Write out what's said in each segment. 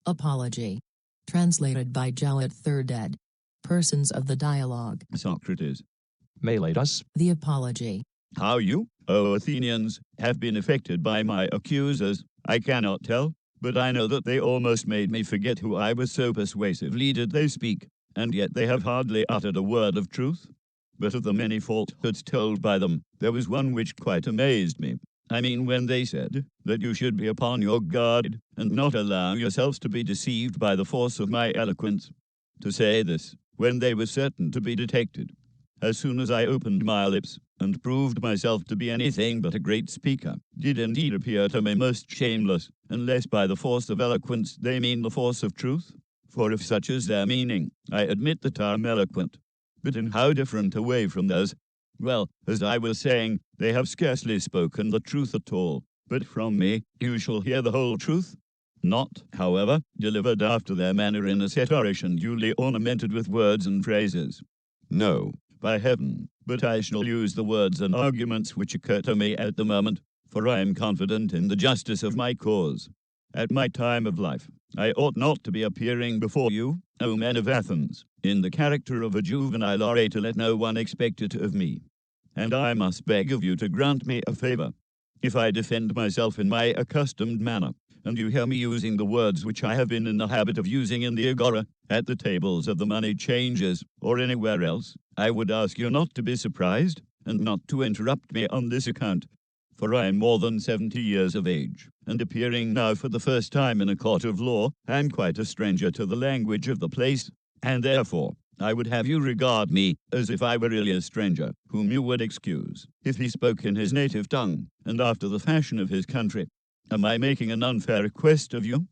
Apology. Translated by Jowett, 3rd ed. Persons of the Dialogue. Socrates. Meletus. The Apology. How you, O Athenians, have been affected by my accusers, I cannot tell, but I know that they almost made me forget who I was, so persuasively did they speak, and yet they have hardly uttered a word of truth. But of the many falsehoods told by them, there was one which quite amazed me. I mean, when they said that you should be upon your guard, and not allow yourselves to be deceived by the force of my eloquence. To say this, when they were certain to be detected. As soon as I opened my lips, and proved myself to be anything but a great speaker, did indeed appear to me most shameless, unless by the force of eloquence they mean the force of truth. For if such is their meaning, I admit that I am eloquent. But in how different a way from theirs? Well, as I was saying, they have scarcely spoken the truth at all, but from me you shall hear the whole truth. Not, however, delivered after their manner in a set oration duly ornamented with words and phrases. No, by heaven, but I shall use the words and arguments which occur to me at the moment, for I am confident in the justice of my cause. At my time of life, I ought not to be appearing before you, O men of Athens, in the character of a juvenile orator. Let no one expect it of me. And I must beg of you to grant me a favor. If I defend myself in my accustomed manner, and you hear me using the words which I have been in the habit of using in the agora, at the tables of the money changers, or anywhere else, I would ask you not to be surprised, and not to interrupt me on this account. For I am more than 70 years of age, and appearing now for the first time in a court of law, I am quite a stranger to the language of the place, and therefore I would have you regard me as if I were really a stranger, whom you would excuse, if he spoke in his native tongue, and after the fashion of his country. Am I making an unfair request of you?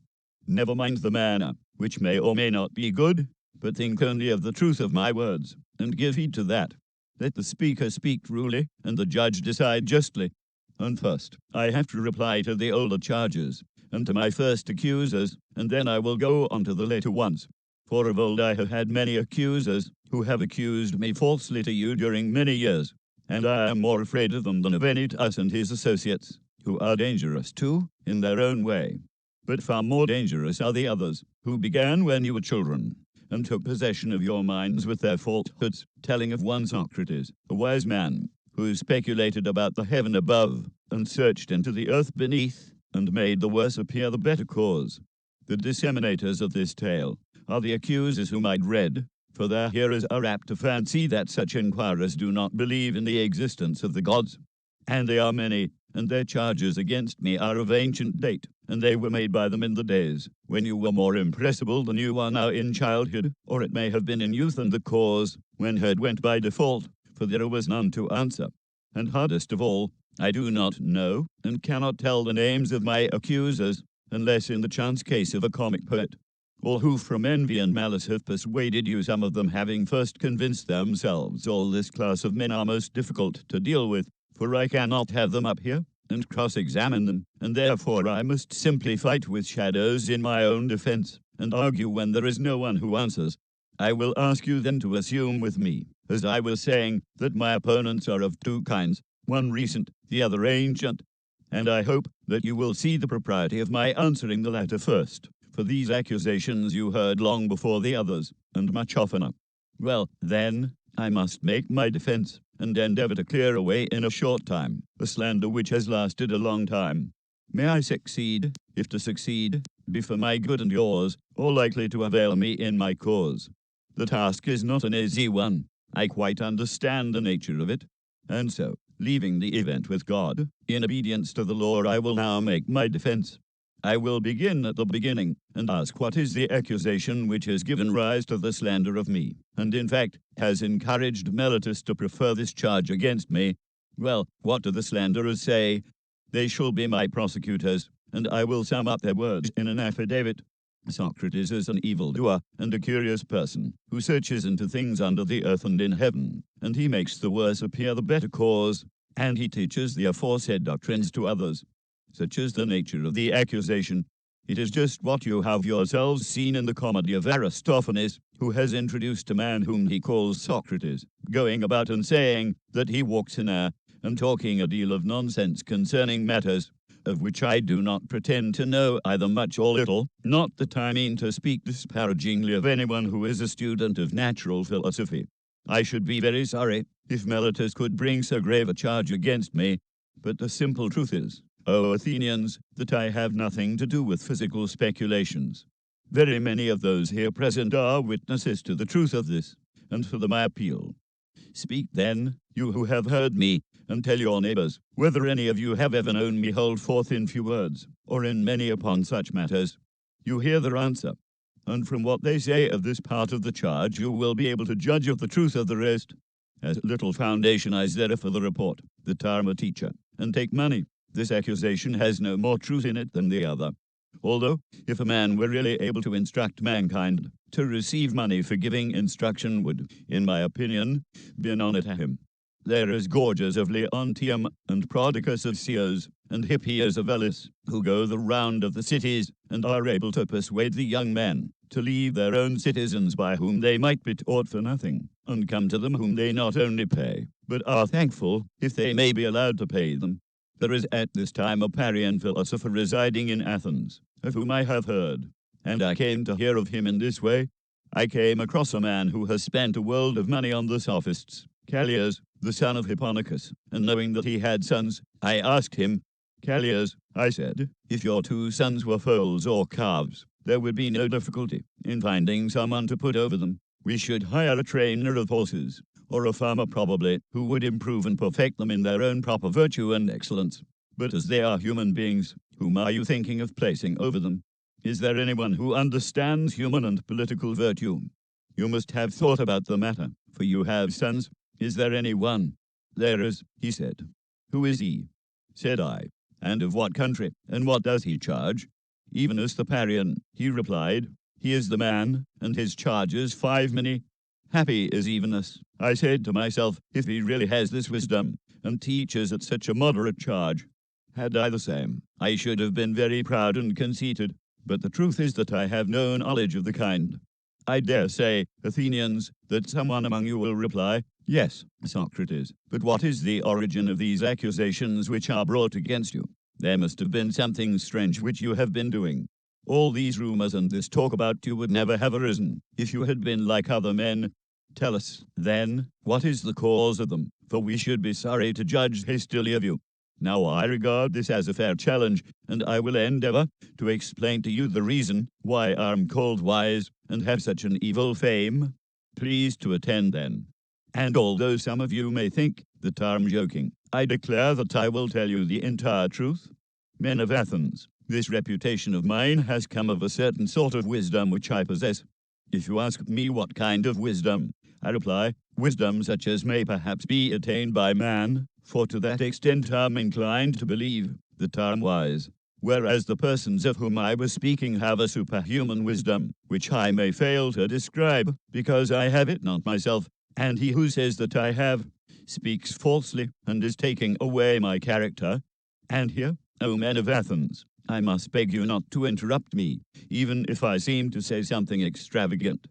Never mind the manner, which may or may not be good, but think only of the truth of my words, and give heed to that. Let the speaker speak truly, and the judge decide justly. And first, I have to reply to the older charges, and to my first accusers, and then I will go on to the later ones. For of old I have had many accusers, who have accused me falsely to you during many years, and I am more afraid of them than of Theaetetus and his associates, who are dangerous too, in their own way. But far more dangerous are the others, who began when you were children, and took possession of your minds with their falsehoods, telling of one Socrates, a wise man, who speculated about the heaven above, and searched into the earth beneath, and made the worse appear the better cause. The disseminators of this tale are the accusers whom I dread, for their hearers are apt to fancy that such inquirers do not believe in the existence of the gods. And they are many, and their charges against me are of ancient date, and they were made by them in the days when you were more impressible than you are now in childhood, or it may have been in youth, and the cause, when heard, went by default, for there was none to answer. And hardest of all, I do not know, and cannot tell the names of my accusers, unless in the chance case of a comic poet, all who from envy and malice have persuaded you, some of them having first convinced themselves. All this class of men are most difficult to deal with, for I cannot have them up here, and cross-examine them, and therefore I must simply fight with shadows in my own defense, and argue when there is no one who answers. I will ask you then to assume with me, as I was saying, that my opponents are of two kinds, one recent, the other ancient, and I hope that you will see the propriety of my answering the latter first, for these accusations you heard long before the others, and much oftener. Well, then, I must make my defense, and endeavor to clear away in a short time a slander which has lasted a long time. May I succeed, if to succeed be for my good and yours, or likely to avail me in my cause. The task is not an easy one. I quite understand the nature of it, and so, leaving the event with God, in obedience to the law, I will now make my defense. I will begin at the beginning, and ask what is the accusation which has given rise to the slander of me, and in fact has encouraged Meletus to prefer this charge against me. Well, what do the slanderers say? They shall be my prosecutors, and I will sum up their words in an affidavit. Socrates is an evildoer and a curious person, who searches into things under the earth and in heaven, and he makes the worse appear the better cause, and he teaches the aforesaid doctrines to others. Such is the nature of the accusation. It is just what you have yourselves seen in the comedy of Aristophanes, who has introduced a man whom he calls Socrates, going about and saying that he walks in air, and talking a deal of nonsense concerning matters of which I do not pretend to know either much or little, not that I mean to speak disparagingly of anyone who is a student of natural philosophy. I should be very sorry if Meletus could bring so grave a charge against me, but the simple truth is, O Athenians, that I have nothing to do with physical speculations. Very many of those here present are witnesses to the truth of this, and to them I appeal. Speak then, you who have heard me, and tell your neighbors, whether any of you have ever known me hold forth in few words, or in many upon such matters. You hear their answer, and from what they say of this part of the charge you will be able to judge of the truth of the rest. As little foundation is there for the report, that I am a teacher, and take money. This accusation has no more truth in it than the other. Although, if a man were really able to instruct mankind, to receive money for giving instruction would, in my opinion, be an honor to him. There is Gorgias of Leontium, and Prodicus of Ceos, and Hippias of Elis, who go the round of the cities, and are able to persuade the young men to leave their own citizens by whom they might be taught for nothing, and come to them whom they not only pay, but are thankful if they may be allowed to pay them. There is at this time a Parian philosopher residing in Athens, of whom I have heard, and I came to hear of him in this way. I came across a man who has spent a world of money on the Sophists, Callias, the son of Hipponicus, and knowing that he had sons, I asked him, Callias, I said, if your 2 sons were foals or calves, there would be no difficulty in finding someone to put over them. We should hire a trainer of horses, or a farmer probably, who would improve and perfect them in their own proper virtue and excellence. But as they are human beings, whom are you thinking of placing over them? Is there anyone who understands human and political virtue? You must have thought about the matter, for you have sons. Is there any one? There is, he said. Who is he? Said I. And of what country, and what does he charge? Evenus the Parian, he replied. He is the man, and his charge is 5 minae. Happy is Evenus. I said to myself, if he really has this wisdom, and teaches at such a moderate charge, had I the same, I should have been very proud and conceited. But the truth is that I have no knowledge of the kind. I dare say, Athenians, that someone among you will reply, yes, Socrates, but what is the origin of these accusations which are brought against you? There must have been something strange which you have been doing. All these rumors and this talk about you would never have arisen if you had been like other men. Tell us, then, what is the cause of them, for we should be sorry to judge hastily of you. Now I regard this as a fair challenge, and I will endeavor to explain to you the reason why I am called wise and have such an evil fame. Please to attend then. And although some of you may think that I am joking, I declare that I will tell you the entire truth. Men of Athens, this reputation of mine has come of a certain sort of wisdom which I possess. If you ask me what kind of wisdom, I reply, wisdom such as may perhaps be attained by man, for to that extent I am inclined to believe that I am wise, whereas the persons of whom I was speaking have a superhuman wisdom, which I may fail to describe, because I have it not myself, and he who says that I have, speaks falsely, and is taking away my character. And here, O men of Athens, I must beg you not to interrupt me, even if I seem to say something extravagant.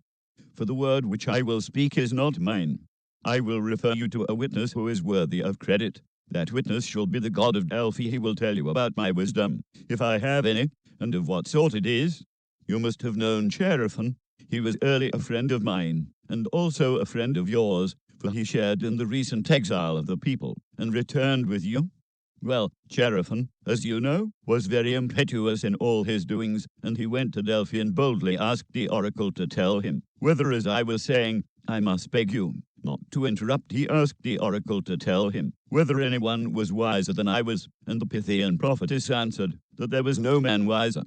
For the word which I will speak is not mine. I will refer you to a witness who is worthy of credit. That witness shall be the god of Delphi. He will tell you about my wisdom, if I have any, and of what sort it is. You must have known Chaerephon. He was early a friend of mine, and also a friend of yours, for he shared in the recent exile of the people, and returned with you. Well, Chaerephon, as you know, was very impetuous in all his doings, and he went to Delphi and boldly asked the oracle to tell him whether, as I was saying, I must beg you not to interrupt. He asked the oracle to tell him whether anyone was wiser than I was, and the Pythian prophetess answered that there was no man wiser.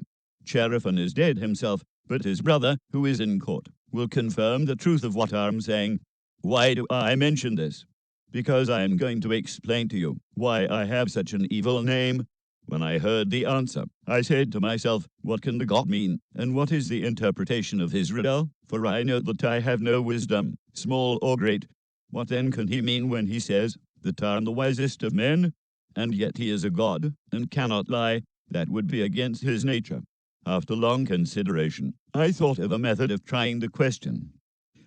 Chaerephon is dead himself, but his brother, who is in court, will confirm the truth of what I am saying. Why do I mention this? Because I am going to explain to you why I have such an evil name. When I heard the answer, I said to myself, what can the god mean, and what is the interpretation of his riddle? For I know that I have no wisdom, small or great. What then can he mean when he says that I am the wisest of men? And yet he is a god, and cannot lie. That would be against his nature. After long consideration, I thought of a method of trying the question.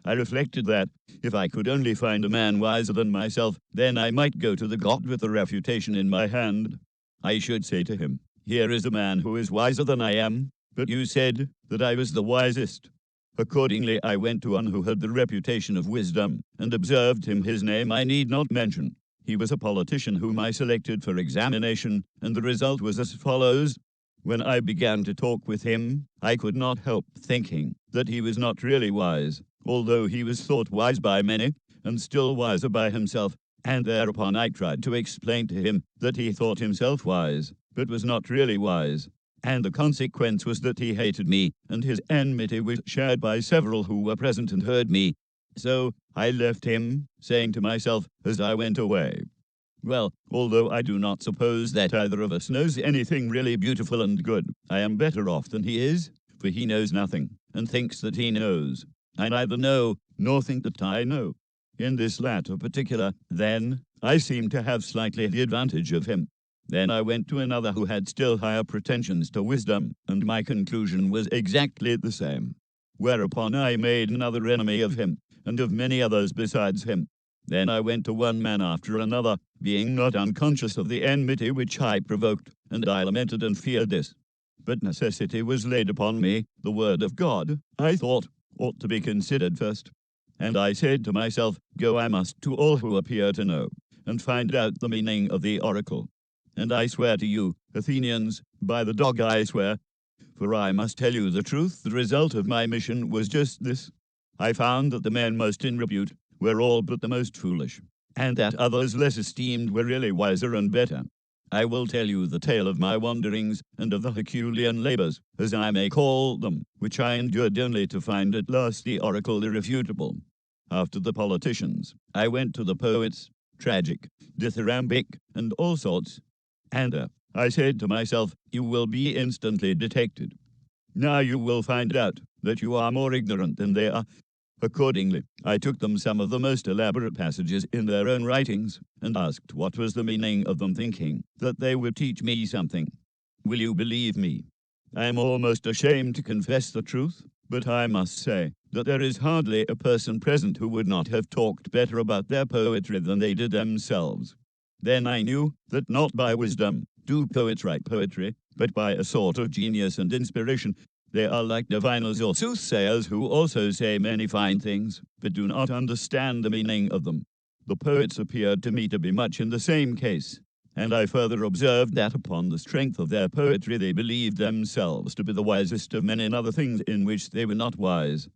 I reflected that, if I could only find a man wiser than myself, then I might go to the god with the refutation in my hand. I should say to him, Here is a man who is wiser than I am, but you said that I was the wisest. Accordingly I went to one who had the reputation of wisdom, and observed him. His name I need not mention. He was a politician whom I selected for examination, and the result was as follows. When I began to talk with him, I could not help thinking that he was not really wise, although he was thought wise by many, and still wiser by himself, and thereupon I tried to explain to him that he thought himself wise, but was not really wise, and the consequence was that he hated me, and his enmity was shared by several who were present and heard me. So I left him, saying to myself as I went away, well, although I do not suppose that either of us knows anything really beautiful and good, I am better off than he is, for he knows nothing, and thinks that he knows. I neither know, nor think that I know. In this latter particular, then, I seem to have slightly the advantage of him. Then I went to another who had still higher pretensions to wisdom, and my conclusion was exactly the same. Whereupon I made another enemy of him, and of many others besides him. Then I went to one man after another, being not unconscious of the enmity which I provoked, and I lamented and feared this. But necessity was laid upon me. The word of God, I thought, ought to be considered first. And I said to myself, go I must to all who appear to know, and find out the meaning of the oracle. And I swear to you, Athenians, by the dog I swear, for I must tell you the truth, the result of my mission was just this. I found that the men most in repute were all but the most foolish, and that others less esteemed were really wiser and better. I will tell you the tale of my wanderings, and of the Herculean labors, as I may call them, which I endured only to find at last the oracle irrefutable. After the politicians, I went to the poets, tragic, dithyrambic, and all sorts, and I said to myself, you will be instantly detected. Now you will find out that you are more ignorant than they are. Accordingly, I took them some of the most elaborate passages in their own writings, and asked what was the meaning of them, thinking that they would teach me something. Will you believe me? I am almost ashamed to confess the truth, but I must say that there is hardly a person present who would not have talked better about their poetry than they did themselves. Then I knew that not by wisdom do poets write poetry, but by a sort of genius and inspiration. They are like diviners or soothsayers who also say many fine things, but do not understand the meaning of them. The poets appeared to me to be much in the same case, and I further observed that upon the strength of their poetry they believed themselves to be the wisest of men in other things in which they were not wise.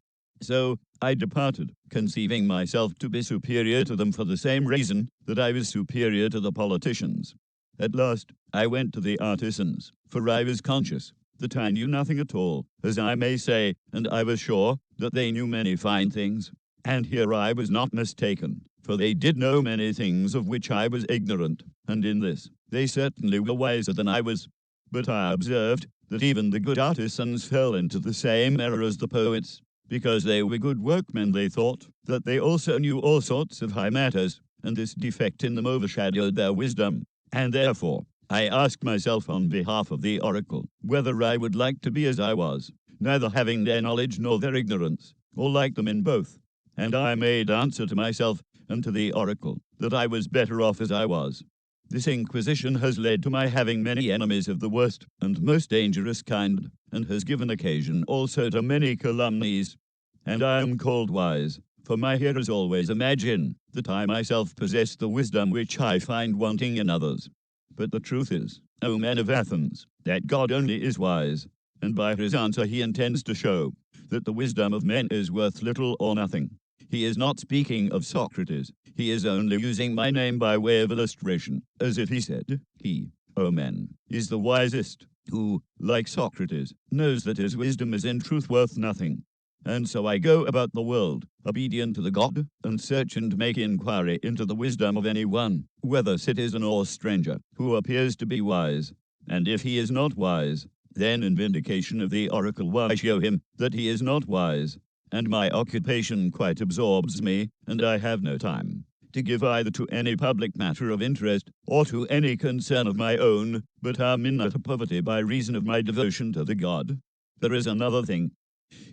So I departed, conceiving myself to be superior to them for the same reason that I was superior to the politicians. At last I went to the artisans, for I was conscious that I knew nothing at all, as I may say, and I was sure that they knew many fine things. And here I was not mistaken, for they did know many things of which I was ignorant, and in this they certainly were wiser than I was. But I observed that even the good artisans fell into the same error as the poets, because they were good workmen. They thought that they also knew all sorts of high matters, and this defect in them overshadowed their wisdom, and therefore I asked myself on behalf of the oracle whether I would like to be as I was, neither having their knowledge nor their ignorance, or like them in both. And I made answer to myself and to the oracle that I was better off as I was. This inquisition has led to my having many enemies of the worst and most dangerous kind, and has given occasion also to many calumnies. And I am called wise, for my hearers always imagine that I myself possess the wisdom which I find wanting in others. But the truth is, O men of Athens, that God only is wise, and by his answer he intends to show that the wisdom of men is worth little or nothing. He is not speaking of Socrates, he is only using my name by way of illustration, as if he said, he, O men, is the wisest, who, like Socrates, knows that his wisdom is in truth worth nothing. And so I go about the world, obedient to the God, and search and make inquiry into the wisdom of any one, whether citizen or stranger, who appears to be wise. And if he is not wise, then in vindication of the oracle I show him that he is not wise. And my occupation quite absorbs me, and I have no time to give either to any public matter of interest, or to any concern of my own, but am in utter poverty by reason of my devotion to the God. There is another thing.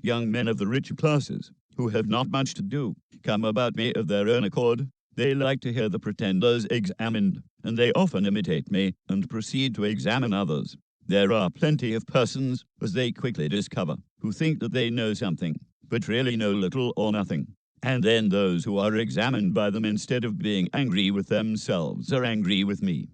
Young men of the richer classes, who have not much to do, come about me of their own accord. They like to hear the pretenders examined, and they often imitate me, and proceed to examine others. There are plenty of persons, as they quickly discover, who think that they know something, but really know little or nothing. And then those who are examined by them, instead of being angry with themselves, are angry with me.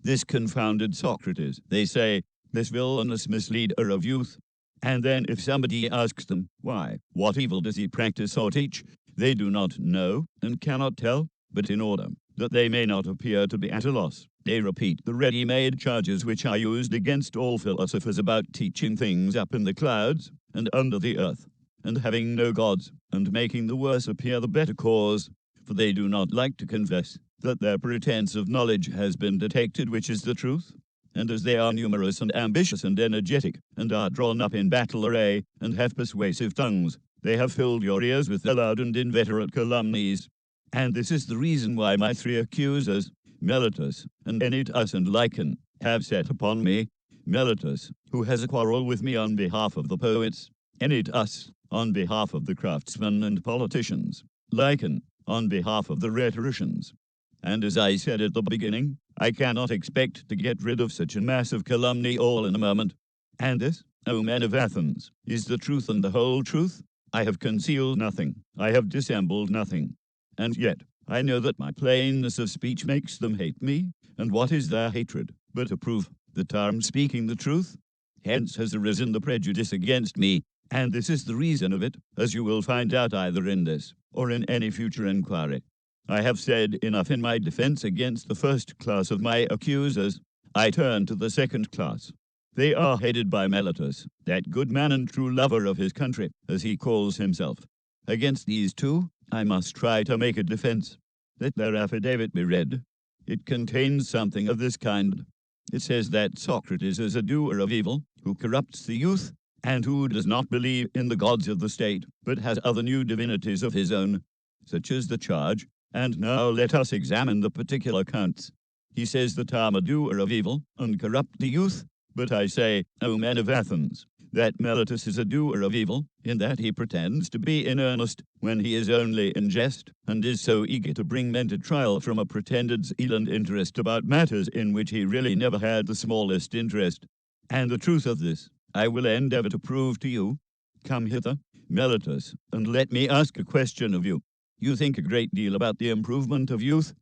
This confounded Socrates, they say, this villainous misleader of youth. And then if somebody asks them, why, what evil does he practice or teach? They do not know and cannot tell, but in order that they may not appear to be at a loss, they repeat the ready-made charges which are used against all philosophers about teaching things up in the clouds and under the earth, and having no gods, and making the worse appear the better cause, for they do not like to confess that their pretense of knowledge has been detected, which is the truth. And as they are numerous and ambitious and energetic, and are drawn up in battle array, and have persuasive tongues, they have filled your ears with their loud and inveterate calumnies. And this is the reason why my three accusers, Meletus, and Theaetetus, and Lycon, have set upon me. Meletus, who has a quarrel with me on behalf of the poets, Theaetetus, on behalf of the craftsmen and politicians, Lycon, on behalf of the rhetoricians. And as I said at the beginning, I cannot expect to get rid of such a mass of calumny all in a moment. And this, O men of Athens, is the truth and the whole truth. I have concealed nothing, I have dissembled nothing. And yet, I know that my plainness of speech makes them hate me, and what is their hatred, but a proof that I am speaking the truth? Hence has arisen the prejudice against me, and this is the reason of it, as you will find out either in this, or in any future inquiry. I have said enough in my defense against the first class of my accusers. I turn to the second class. They are headed by Meletus, that good man and true lover of his country, as he calls himself. Against these two, I must try to make a defense. Let their affidavit be read. It contains something of this kind. It says that Socrates is a doer of evil, who corrupts the youth, and who does not believe in the gods of the state, but has other new divinities of his own. Such is the charge. And now let us examine the particular counts. He says that I am a doer of evil, and corrupt the youth. But I say, O men of Athens, that Meletus is a doer of evil, in that he pretends to be in earnest, when he is only in jest, and is so eager to bring men to trial from a pretended zeal and interest about matters in which he really never had the smallest interest. And the truth of this I will endeavor to prove to you. Come hither, Meletus, and let me ask a question of you. You think a great deal about the improvement of youth?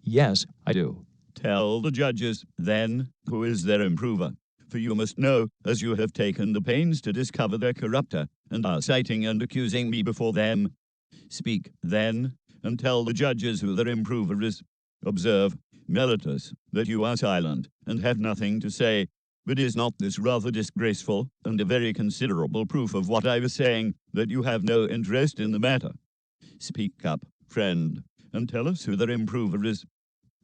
Yes, I do. Tell the judges, then, who is their improver. For you must know, as you have taken the pains to discover their corrupter, and are citing and accusing me before them. Speak, then, and tell the judges who their improver is. Observe, Meletus, that you are silent, and have nothing to say. But is not this rather disgraceful, and a very considerable proof of what I was saying, that you have no interest in the matter? Speak up, friend, and tell us who their improver is.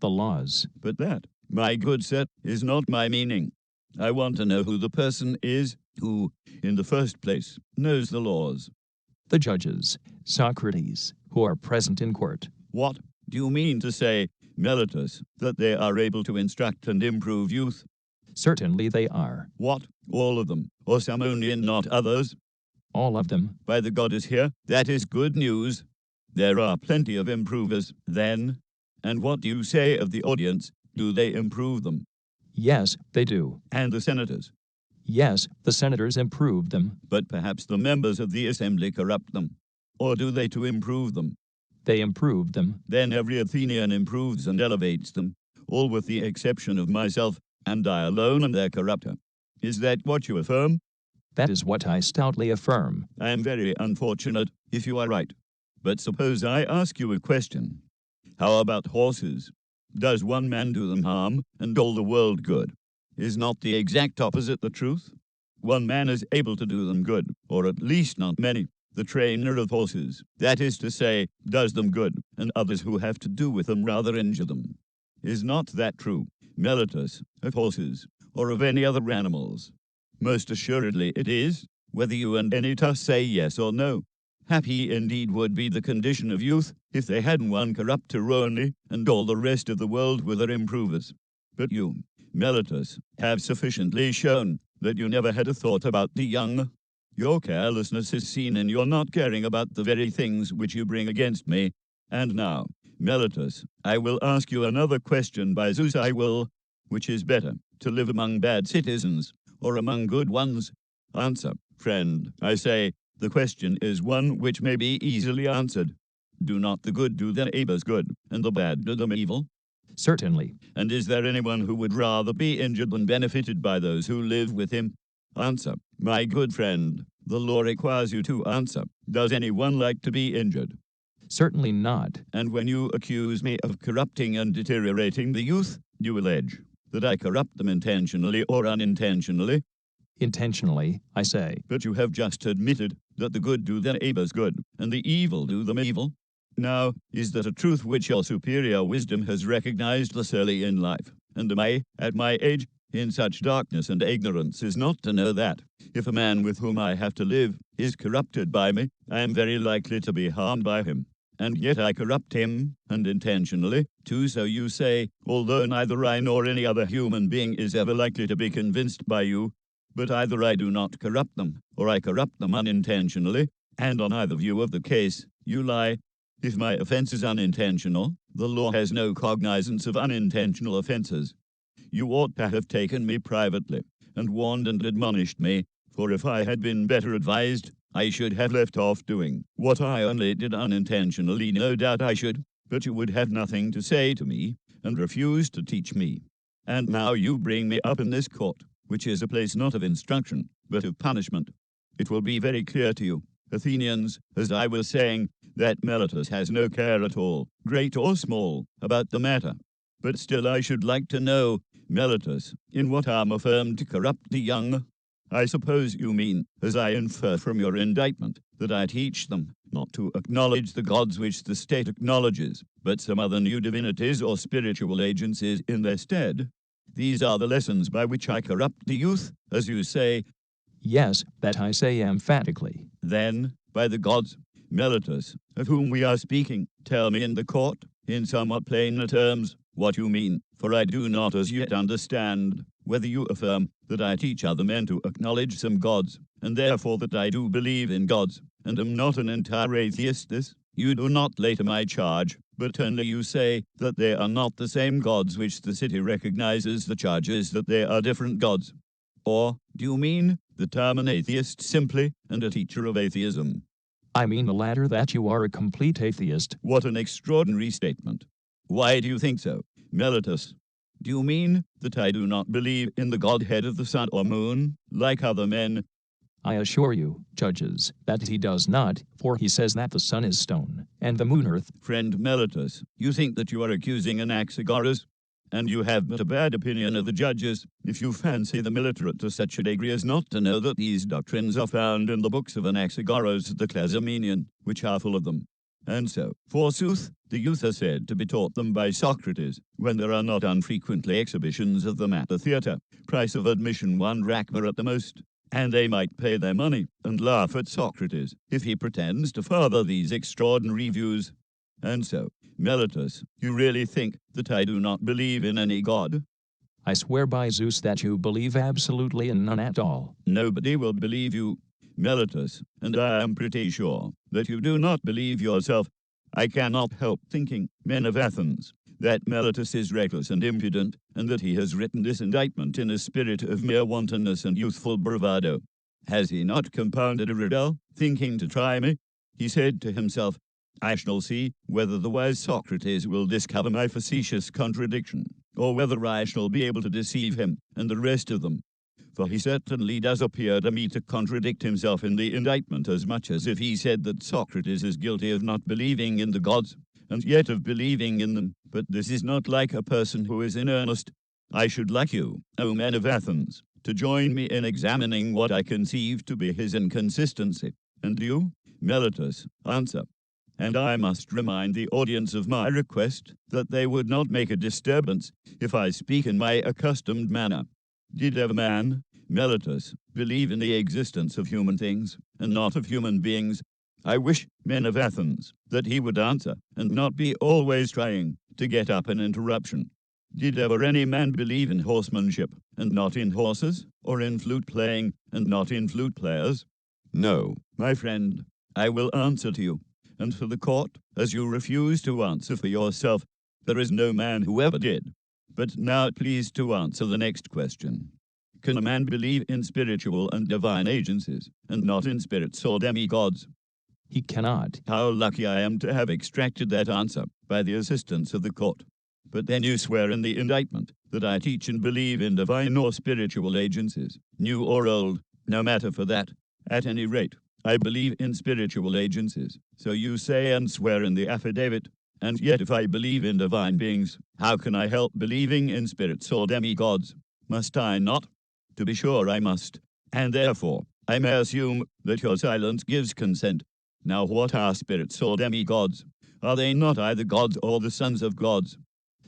The laws. But that, my good sir, is not my meaning. I want to know who the person is who, in the first place, knows the laws. The judges, Socrates, who are present in court. What? Do you mean to say, Meletus, that they are able to instruct and improve youth? Certainly they are. What? All of them, or some only and not others? All of them. By the goddess here, that is good news. There are plenty of improvers, then. And what do you say of the audience? Do they improve them? Yes, they do. And the senators? Yes, the senators improve them. But perhaps the members of the assembly corrupt them. Or do they to improve them? They improve them. Then every Athenian improves and elevates them, all with the exception of myself, and I alone am their corrupter. Is that what you affirm? That is what I stoutly affirm. I am very unfortunate, if you are right. But suppose I ask you a question. How about horses? Does one man do them harm, and all the world good? Is not the exact opposite the truth? One man is able to do them good, or at least not many. The trainer of horses, that is to say, does them good, and others who have to do with them rather injure them. Is not that true, Meletus, of horses, or of any other animals? Most assuredly it is, whether you and Theaetetus say yes or no. Happy indeed would be the condition of youth, if they had one corrupter only, and all the rest of the world were their improvers. But you, Meletus, have sufficiently shown that you never had a thought about the young. Your carelessness is seen in your not caring about the very things which you bring against me. And now, Meletus, I will ask you another question by Zeus I will. Which is better, to live among bad citizens, or among good ones? Answer, friend, I say, the question is one which may be easily answered. Do not the good do their neighbors good, and the bad do them evil? Certainly. And is there anyone who would rather be injured than benefited by those who live with him? Answer, my good friend, the law requires you to answer. Does anyone like to be injured? Certainly not. And when you accuse me of corrupting and deteriorating the youth, you allege that I corrupt them intentionally or unintentionally. Intentionally, I say. But you have just admitted that the good do their neighbors good, and the evil do them evil. Now, is that a truth which your superior wisdom has recognized thus early in life? And am I, at my age, in such darkness and ignorance as not to know that, if a man with whom I have to live is corrupted by me, I am very likely to be harmed by him. And yet I corrupt him, and intentionally, too, so you say, although neither I nor any other human being is ever likely to be convinced by you, but either I do not corrupt them, or I corrupt them unintentionally, and on either view of the case, you lie. If my offense is unintentional, the law has no cognizance of unintentional offenses. You ought to have taken me privately, and warned and admonished me, for if I had been better advised, I should have left off doing what I only did unintentionally. No doubt I should, but you would have nothing to say to me, and refuse to teach me. And now you bring me up in this court, which is a place not of instruction, but of punishment. It will be very clear to you, Athenians, as I was saying, that Meletus has no care at all, great or small, about the matter. But still I should like to know, Meletus, in what I am affirmed to corrupt the young? I suppose you mean, as I infer from your indictment, that I teach them not to acknowledge the gods which the state acknowledges, but some other new divinities or spiritual agencies in their stead. These are the lessons by which I corrupt the youth, as you say. Yes, that I say emphatically. Then, by the gods, Meletus, of whom we are speaking, tell me in the court, in somewhat plainer terms, what you mean, for I do not as yet understand whether you affirm that I teach other men to acknowledge some gods, and therefore that I do believe in gods, and am not an entire atheist. This you do not lay to my charge, but only you say that they are not the same gods which the city recognizes. The charge is that they are different gods. Or do you mean that I am an atheist simply, and a teacher of atheism? I mean the latter, that you are a complete atheist. What an extraordinary statement. Why do you think so, Meletus? Do you mean that I do not believe in the godhead of the sun or moon, like other men? I assure you, judges, that he does not, for he says that the sun is stone, and the moon earth. Friend Meletus, you think that you are accusing Anaxagoras, and you have but a bad opinion of the judges, if you fancy them illiterate to such a degree as not to know that these doctrines are found in the books of Anaxagoras the Clazomenian, which are full of them. And so, forsooth, the youth are said to be taught them by Socrates, when there are not unfrequently exhibitions of them at the theatre, price of admission 1 drachma at the most, and they might pay their money and laugh at Socrates if he pretends to further these extraordinary views. And so, Meletus, you really think that I do not believe in any god? I swear by Zeus that you believe absolutely in none at all. Nobody will believe you, Meletus, and I am pretty sure that you do not believe yourself. I cannot help thinking, men of Athens, that Meletus is reckless and impudent, and that he has written this indictment in a spirit of mere wantonness and youthful bravado. Has he not compounded a riddle, thinking to try me? He said to himself, I shall see whether the wise Socrates will discover my facetious contradiction, or whether I shall be able to deceive him and the rest of them. For he certainly does appear to me to contradict himself in the indictment as much as if he said that Socrates is guilty of not believing in the gods, and yet of believing in them. But this is not like a person who is in earnest. I should like you, O men of Athens, to join me in examining what I conceive to be his inconsistency. And you, Meletus, answer. And I must remind the audience of my request that they would not make a disturbance if I speak in my accustomed manner. Did ever man, Meletus, believe in the existence of human things, and not of human beings? I wish, men of Athens, that he would answer, and not be always trying to get up an interruption. Did ever any man believe in horsemanship, and not in horses, or in flute playing, and not in flute players? No, my friend, I will answer to you, and for the court, as you refuse to answer for yourself. There is no man who ever did. But now please to answer the next question. Can a man believe in spiritual and divine agencies, and not in spirits or demigods? He cannot. How lucky I am to have extracted that answer by the assistance of the court. But then you swear in the indictment that I teach and believe in divine or spiritual agencies, new or old, no matter for that. At any rate, I believe in spiritual agencies, so you say and swear in the affidavit. And yet if I believe in divine beings, how can I help believing in spirits or demigods? Must I not? To be sure I must, and therefore I may assume that your silence gives consent. Now what are spirits or demigods? Are they not either gods or the sons of gods?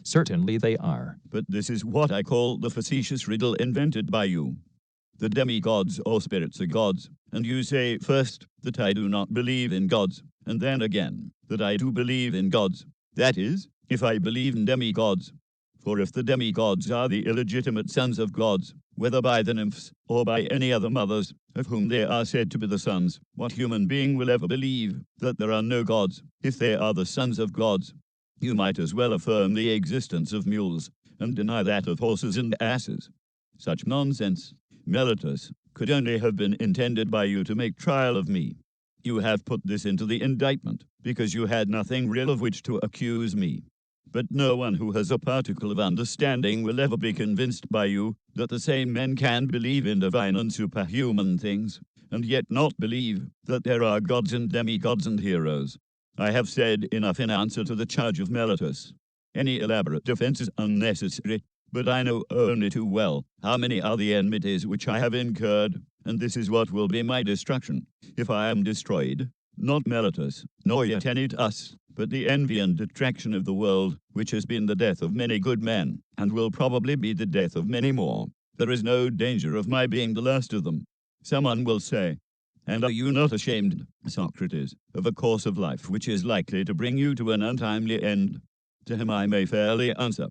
Certainly they are. But this is what I call the facetious riddle invented by you. The demigods or spirits are gods, and you say first that I do not believe in gods, and then again that I do believe in gods. That is, if I believe in demigods. For if the demigods are the illegitimate sons of gods, whether by the nymphs or by any other mothers, of whom they are said to be the sons, what human being will ever believe that there are no gods, if they are the sons of gods? You might as well affirm the existence of mules, and deny that of horses and asses. Such nonsense, Meletus, could only have been intended by you to make trial of me. You have put this into the indictment, because you had nothing real of which to accuse me. But no one who has a particle of understanding will ever be convinced by you that the same men can believe in divine and superhuman things, and yet not believe that there are gods and demigods and heroes. I have said enough in answer to the charge of Meletus. Any elaborate defense is unnecessary, but I know only too well how many are the enmities which I have incurred, and this is what will be my destruction, if I am destroyed. Not Meletus, nor yet Theaetetus, but the envy and detraction of the world, which has been the death of many good men, and will probably be the death of many more. There is no danger of my being the last of them. Someone will say, and are you not ashamed, Socrates, of a course of life which is likely to bring you to an untimely end? To him I may fairly answer,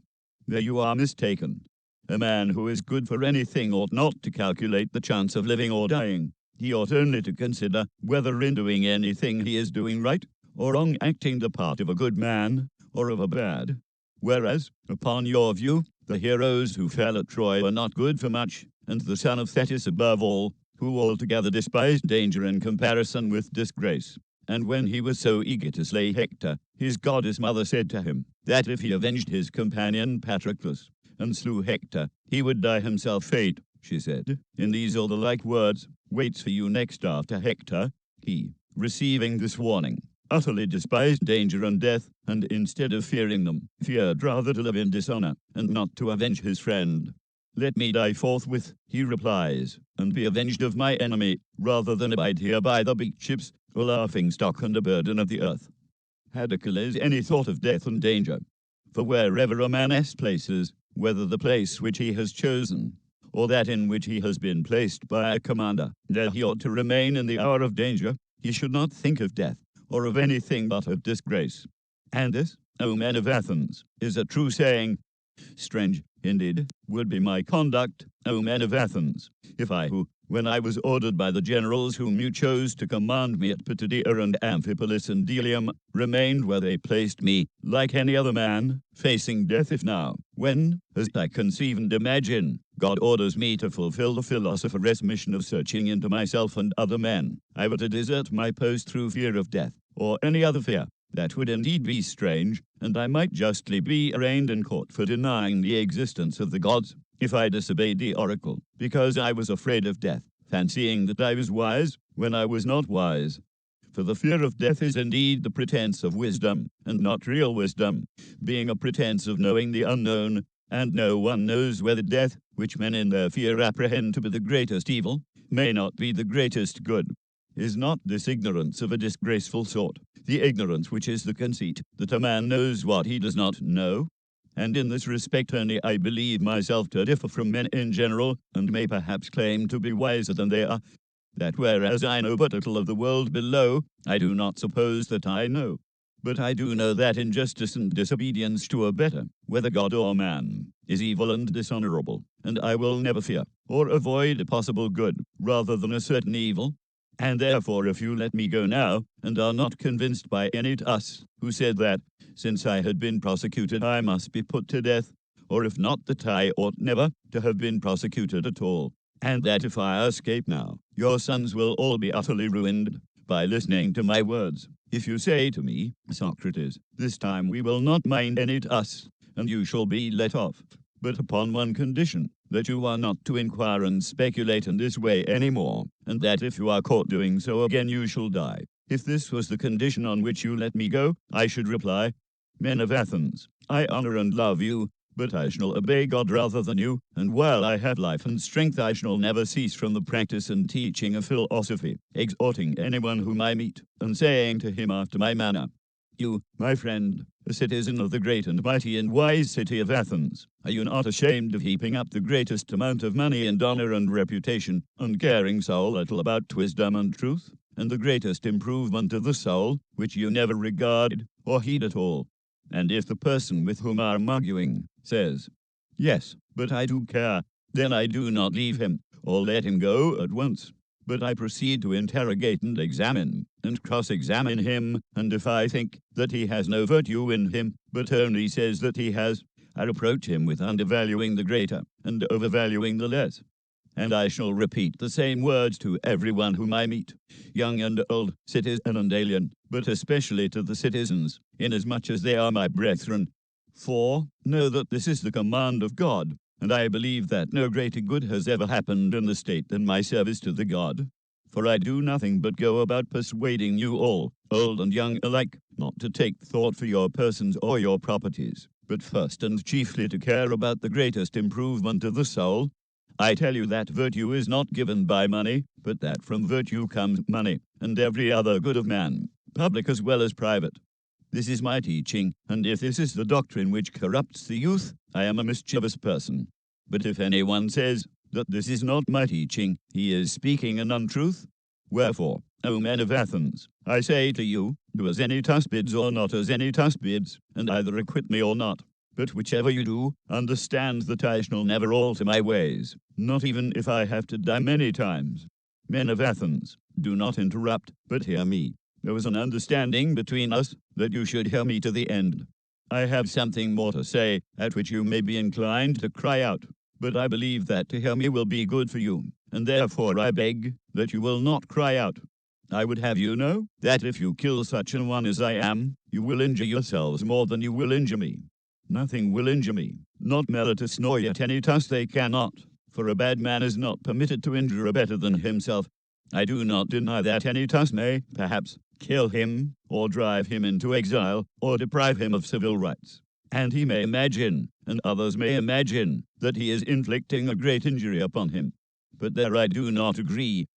there you are mistaken. A man who is good for anything ought not to calculate the chance of living or dying. He ought only to consider whether in doing anything he is doing right, or wrong, acting the part of a good man, or of a bad. Whereas, upon your view, the heroes who fell at Troy were not good for much, and the son of Thetis above all, who altogether despised danger in comparison with disgrace. And when he was so eager to slay Hector, his goddess mother said to him, that if he avenged his companion Patroclus, and slew Hector, he would die himself. Fate, she said, in these or the like words, waits for you next after Hector. He, receiving this warning, utterly despised danger and death, and instead of fearing them, feared rather to live in dishonor, and not to avenge his friend. Let me die forthwith, he replies, and be avenged of my enemy, rather than abide here by the big ships, a laughing stock and a burden of the earth. Had Achilles any thought of death and danger? For wherever a man places, whether the place which he has chosen, or that in which he has been placed by a commander, there he ought to remain in the hour of danger. He should not think of death, or of anything but of disgrace. And this, O men of Athens, is a true saying. Strange, indeed, would be my conduct, O men of Athens, if I who, when I was ordered by the generals whom you chose to command me at Ptodia and Amphipolis and Delium, remained where they placed me, like any other man, facing death. If now, when, as I conceive and imagine, God orders me to fulfill the philosopher's mission of searching into myself and other men, I were to desert my post through fear of death, or any other fear, that would indeed be strange, and I might justly be arraigned in court for denying the existence of the gods, if I disobeyed the oracle, because I was afraid of death, fancying that I was wise, when I was not wise. For the fear of death is indeed the pretense of wisdom, and not real wisdom, being a pretense of knowing the unknown, and no one knows whether death, which men in their fear apprehend to be the greatest evil, may not be the greatest good. Is not this ignorance of a disgraceful sort, the ignorance which is the conceit, that a man knows what he does not know? And in this respect only I believe myself to differ from men in general, and may perhaps claim to be wiser than they are, that whereas I know but little of the world below, I do not suppose that I know. But I do know that injustice and disobedience to a better, whether God or man, is evil and dishonorable, and I will never fear, or avoid a possible good, rather than a certain evil. And therefore if you let me go now, and are not convinced by Theaetetus, who said that, since I had been prosecuted I must be put to death, or if not that I ought never to have been prosecuted at all, and that if I escape now, your sons will all be utterly ruined by listening to my words. If you say to me, Socrates, this time we will not mind any to us, and you shall be let off, but upon one condition, that you are not to inquire and speculate in this way any more, and that if you are caught doing so again you shall die. If this was the condition on which you let me go, I should reply, Men of Athens, I honor and love you, but I shall obey God rather than you, and while I have life and strength I shall never cease from the practice and teaching of philosophy, exhorting anyone whom I meet, and saying to him after my manner, You, my friend, a citizen of the great and mighty and wise city of Athens, are you not ashamed of heaping up the greatest amount of money and honor and reputation, and caring so little about wisdom and truth, and the greatest improvement of the soul, which you never regarded or heed at all? And if the person with whom I am arguing says, Yes, but I do care, then I do not leave him, or let him go at once, but I proceed to interrogate and examine, and cross-examine him, and if I think that he has no virtue in him, but only says that he has, I reproach him with undervaluing the greater, and overvaluing the less. And I shall repeat the same words to everyone whom I meet, young and old, citizen and alien, but especially to the citizens, inasmuch as they are my brethren. For, know that this is the command of God, and I believe that no greater good has ever happened in the state than my service to the God. For I do nothing but go about persuading you all, old and young alike, not to take thought for your persons or your properties, but first and chiefly to care about the greatest improvement of the soul. I tell you that virtue is not given by money, but that from virtue comes money, and every other good of man, public as well as private. This is my teaching, and if this is the doctrine which corrupts the youth, I am a mischievous person. But if anyone says that this is not my teaching, he is speaking an untruth. Wherefore, O men of Athens, I say to you, do as Anytus bids or not as Anytus bids, and either acquit me or not. But whichever you do, understand that I shall never alter my ways, not even if I have to die many times. Men of Athens, do not interrupt, but hear me. There was an understanding between us that you should hear me to the end. I have something more to say, at which you may be inclined to cry out, but I believe that to hear me will be good for you, and therefore I beg that you will not cry out. I would have you know that if you kill such an one as I am, you will injure yourselves more than you will injure me. Nothing will injure me, not Meletus nor yet Anytus they cannot, for a bad man is not permitted to injure a better than himself. I do not deny that Anytus may, perhaps, kill him, or drive him into exile, or deprive him of civil rights. And he may imagine, and others may imagine, that he is inflicting a great injury upon him. But there I do not agree.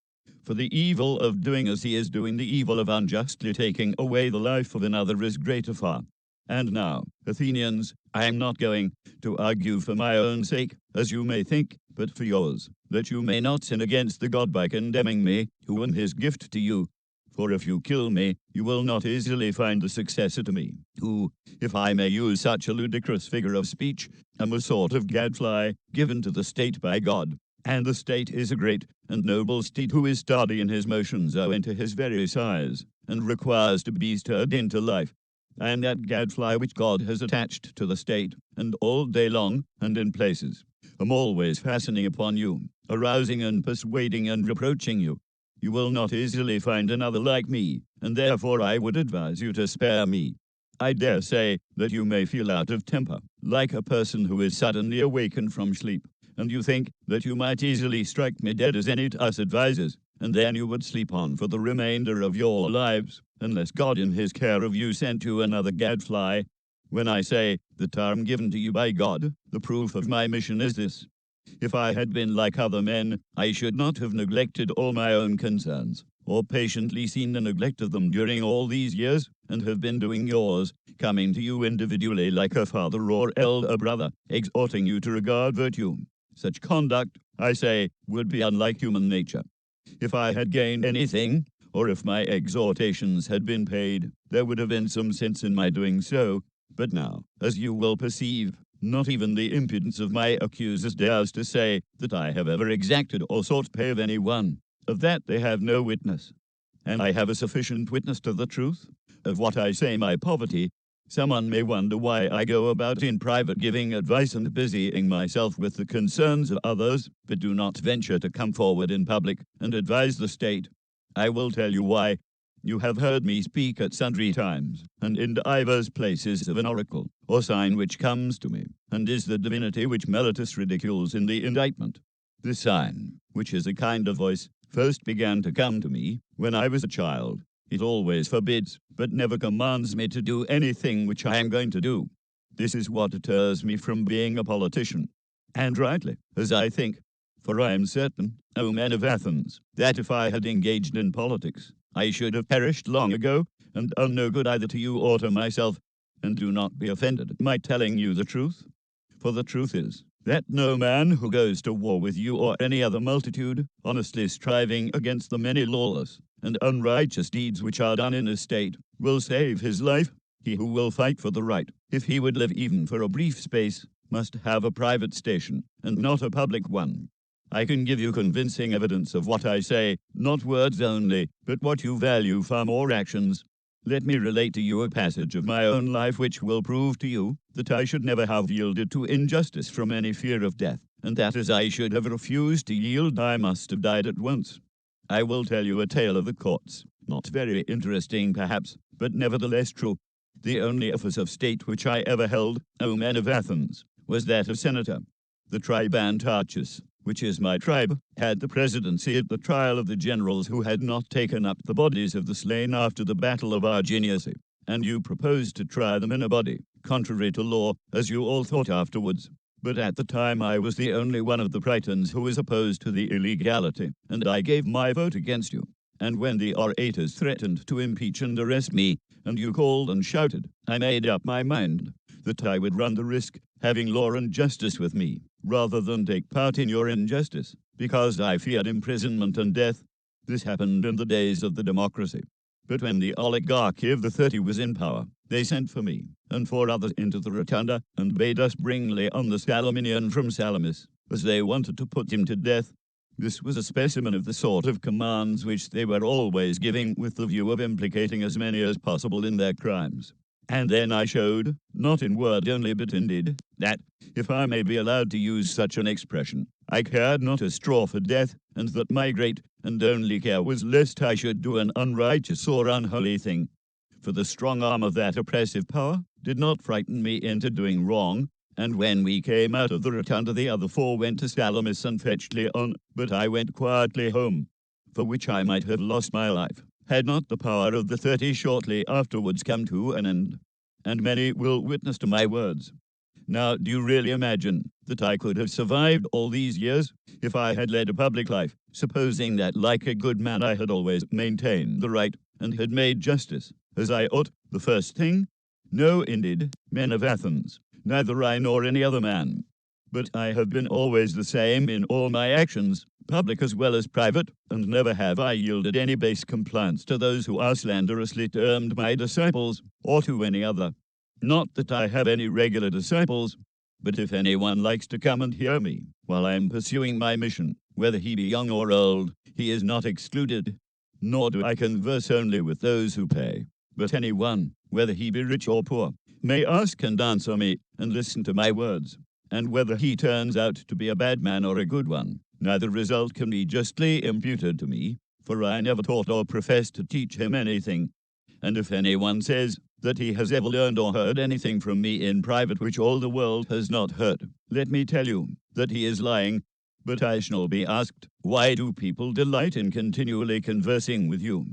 For the evil of doing as he is doing, the evil of unjustly taking away the life of another is greater far. And now, Athenians, I am not going to argue for my own sake, as you may think, but for yours, that you may not sin against the God by condemning me, who am his gift to you. For if you kill me, you will not easily find a successor to me, who, if I may use such a ludicrous figure of speech, am a sort of gadfly given to the state by God. And the state is a great and noble steed who is tardy in his motions owing to his very size, and requires to be stirred into life. And that gadfly which God has attached to the state, and all day long, and in places, am always fastening upon you, arousing and persuading and reproaching you. You will not easily find another like me, and therefore I would advise you to spare me. I dare say that you may feel out of temper, like a person who is suddenly awakened from sleep, and you think that you might easily strike me dead as Anytus advises, and then you would sleep on for the remainder of your lives, unless God in his care of you sent you another gadfly. When I say the term given to you by God, the proof of my mission is this. If I had been like other men, I should not have neglected all my own concerns, or patiently seen the neglect of them during all these years, and have been doing yours, coming to you individually like a father or elder brother, exhorting you to regard virtue. Such conduct, I say, would be unlike human nature. If I had gained anything, or if my exhortations had been paid, there would have been some sense in my doing so. But now, as you will perceive, not even the impudence of my accusers dares to say that I have ever exacted or sought pay of any one. Of that they have no witness. And I have a sufficient witness to the truth of what I say my poverty, Someone may wonder why I go about in private giving advice and busying myself with the concerns of others, but do not venture to come forward in public and advise the state. I will tell you why. You have heard me speak at sundry times, and in divers places of an oracle, or sign which comes to me, and is the divinity which Meletus ridicules in the indictment. This sign, which is a kind of voice, first began to come to me when I was a child. It always forbids, but never commands me to do anything which I am going to do. This is what deters me from being a politician. And rightly, as I think. For I am certain, O men of Athens, that if I had engaged in politics, I should have perished long ago, and done no good either to you or to myself. And do not be offended at my telling you the truth. For the truth is, that no man who goes to war with you or any other multitude, honestly striving against the many lawless and unrighteous deeds which are done in a state, will save his life. He who will fight for the right, if he would live even for a brief space, must have a private station, and not a public one. I can give you convincing evidence of what I say, not words only, but what you value far more, actions. Let me relate to you a passage of my own life which will prove to you that I should never have yielded to injustice from any fear of death, and that as I should have refused to yield, I must have died at once. I will tell you a tale of the courts, not very interesting perhaps, but nevertheless true. The only office of state which I ever held, O men of Athens, was that of senator. The tribe Antarchus, which is my tribe, had the presidency at the trial of the generals who had not taken up the bodies of the slain after the battle of Arginiae, and you proposed to try them in a body, contrary to law, as you all thought afterwards. But at the time I was the only one of the Prytans who was opposed to the illegality, and I gave my vote against you. And when the orators threatened to impeach and arrest me, and you called and shouted, I made up my mind that I would run the risk, having law and justice with me, rather than take part in your injustice, because I feared imprisonment and death. This happened in the days of the democracy. But when the oligarchy of the 30 was in power, they sent for me, and 4 others into the rotunda, and bade us bring Leon the Salaminian from Salamis, as they wanted to put him to death. This was a specimen of the sort of commands which they were always giving with the view of implicating as many as possible in their crimes. And then I showed, not in word only but in deed, that, if I may be allowed to use such an expression, I cared not a straw for death, and that my great and only care was lest I should do an unrighteous or unholy thing. For the strong arm of that oppressive power did not frighten me into doing wrong, and when we came out of the rotunda the other 4 went to Salamis and fetched Leon, but I went quietly home, for which I might have lost my life, had not the power of the 30 shortly afterwards come to an end. And many will witness to my words. Now, do you really imagine that I could have survived all these years if I had led a public life, supposing that like a good man I had always maintained the right and had made justice, as I ought, the first thing? No, indeed, men of Athens, neither I nor any other man. But I have been always the same in all my actions, public as well as private, and never have I yielded any base compliance to those who are slanderously termed my disciples, or to any other. Not that I have any regular disciples, but if anyone likes to come and hear me while I am pursuing my mission, whether he be young or old, he is not excluded. Nor do I converse only with those who pay, but anyone, whether he be rich or poor, may ask and answer me, and listen to my words. And whether he turns out to be a bad man or a good one, neither result can be justly imputed to me, for I never taught or professed to teach him anything. And if anyone says that he has ever learned or heard anything from me in private which all the world has not heard, let me tell you that he is lying. But I shall be asked, why do people delight in continually conversing with you?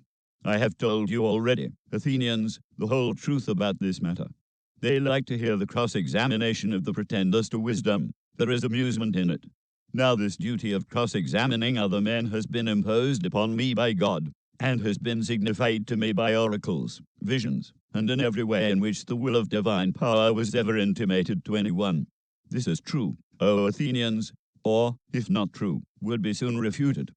I have told you already, Athenians, the whole truth about this matter. They like to hear the cross-examination of the pretenders to wisdom. There is amusement in it. Now this duty of cross-examining other men has been imposed upon me by God, and has been signified to me by oracles, visions, and in every way in which the will of divine power was ever intimated to anyone. This is true, O Athenians, or, if not true, would be soon refuted.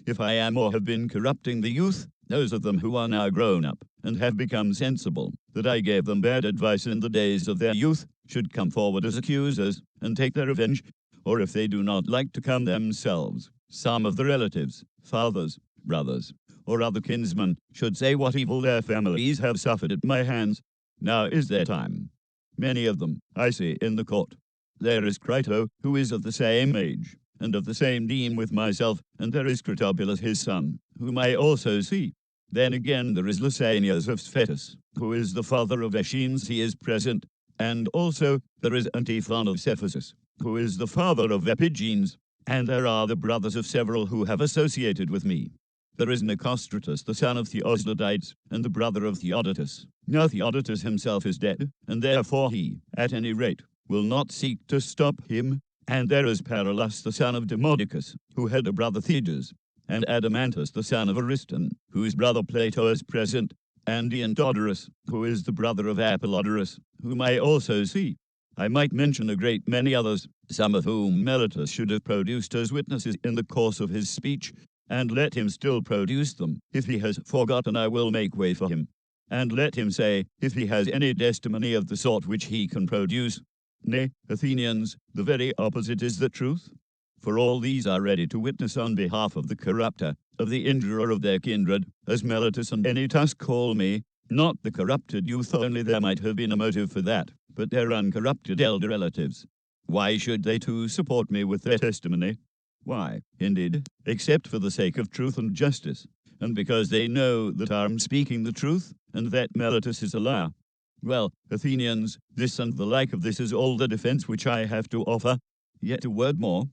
If I am or have been corrupting the youth, those of them who are now grown up, and have become sensible, that I gave them bad advice in the days of their youth, should come forward as accusers, and take their revenge, or if they do not like to come themselves, some of the relatives, fathers, brothers, or other kinsmen, should say what evil their families have suffered at my hands. Now is their time. Many of them, I see, in the court. There is Crito, who is of the same age, and of the same deme with myself, and there is Critobulus his son, whom I also see. Then again there is Lysanias of Statesman, who is the father of Aeschines, he is present, and also there is Euthyphro of Sophist, who is the father of Epigenes, and there are the brothers of several who have associated with me. There is Nicostratus, the son of Theodotides, and the brother of Theaetetus. Now Theaetetus himself is dead, and therefore he, at any rate, will not seek to stop him. And there is Paralus, the son of Demodocus, who had a brother Theaetetus, and Adamantus, the son of Ariston, whose brother Plato is present, and Diodorus, who is the brother of Apollodorus, whom I also see. I might mention a great many others, some of whom Meletus should have produced as witnesses in the course of his speech, and let him still produce them. If he has forgotten, I will make way for him. And let him say, if he has any testimony of the sort which he can produce. Nay, Athenians, the very opposite is the truth. For all these are ready to witness on behalf of the corrupter, of the injurer of their kindred, as Meletus and Anytus call me, not the corrupted youth only, there might have been a motive for that, but their uncorrupted elder relatives. Why should they too support me with their testimony? Why, indeed, except for the sake of truth and justice, and because they know that I am speaking the truth, and that Meletus is a liar. Well, Athenians, this and the like of this is all the defense which I have to offer. Yet a word more.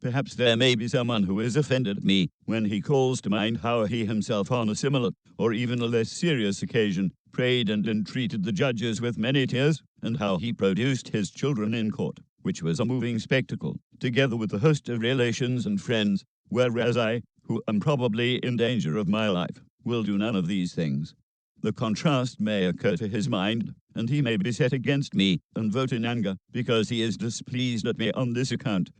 Perhaps there may be someone who is offended at me when he calls to mind how he himself on a similar, or even a less serious occasion, prayed and entreated the judges with many tears, and how he produced his children in court, which was a moving spectacle, together with a host of relations and friends, whereas I, who am probably in danger of my life, will do none of these things. The contrast may occur to his mind, and he may be set against me, and vote in anger, because he is displeased at me on this account.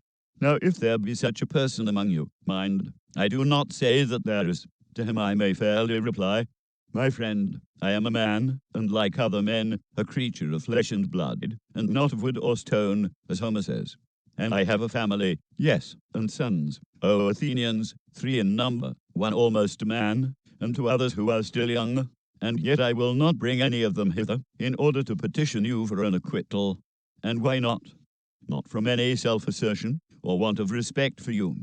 Now if there be such a person among you, mind, I do not say that there is. To him I may fairly reply, my friend, I am a man, and like other men, a creature of flesh and blood, and not of wood or stone, as Homer says. And I have a family, yes, and sons, O Athenians, 3 in number, 1 almost a man, and 2 others who are still young, and yet I will not bring any of them hither, in order to petition you for an acquittal. And why not? Not from any self-assertion, or want of respect for you.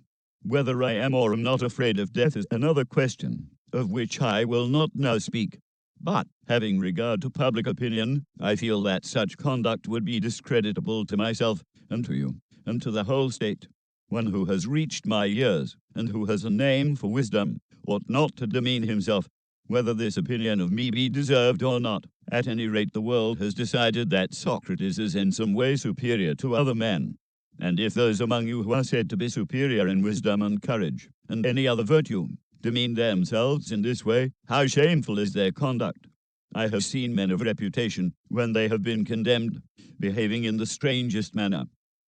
Whether I am or am not afraid of death is another question, of which I will not now speak. But, having regard to public opinion, I feel that such conduct would be discreditable to myself, and to you, and to the whole state. One who has reached my years, and who has a name for wisdom, ought not to demean himself, whether this opinion of me be deserved or not. At any rate, the world has decided that Socrates is in some way superior to other men. And if those among you who are said to be superior in wisdom and courage, and any other virtue, demean themselves in this way, how shameful is their conduct. I have seen men of reputation, when they have been condemned, behaving in the strangest manner.